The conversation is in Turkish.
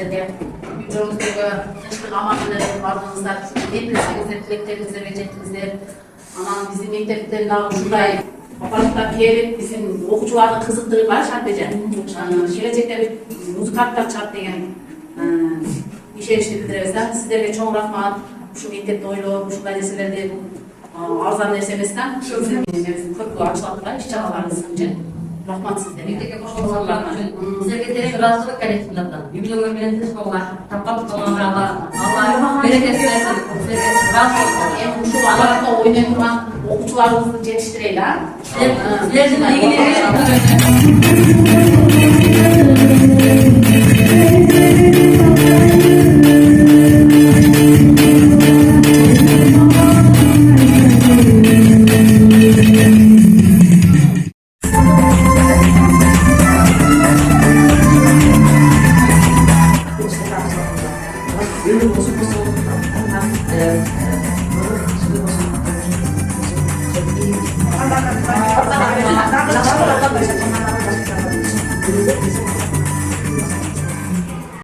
sizlerge hücremizdeki gençlik amanları vardığınızda hepinizde dileklerinizi vereceksinizler. Anam bizim mektepten daha şurayı babalıkta gelip bizim okucularda kızıktırı var şartlıca. Gelecekte bir müzikatlar çarp degen işe işletildirirsen sizlerge çoğun rahmat. Şu mektepte oylu, şu gazetelerde arzan dersemesinden köprü açılattılar, iş çabalarınız için. Rahmat sizlere. Mektepte koşullarlar. Sizlerge terek razılık gerektiğinden. Yüksek öğrenmeniz ollar. Tapkat tamamlarla. Allah bereket versin. Sizlerge razılık. Şu alanında oynayıp duran okucularımızı yetiştireyle. Sizlerle ilgili Thank you.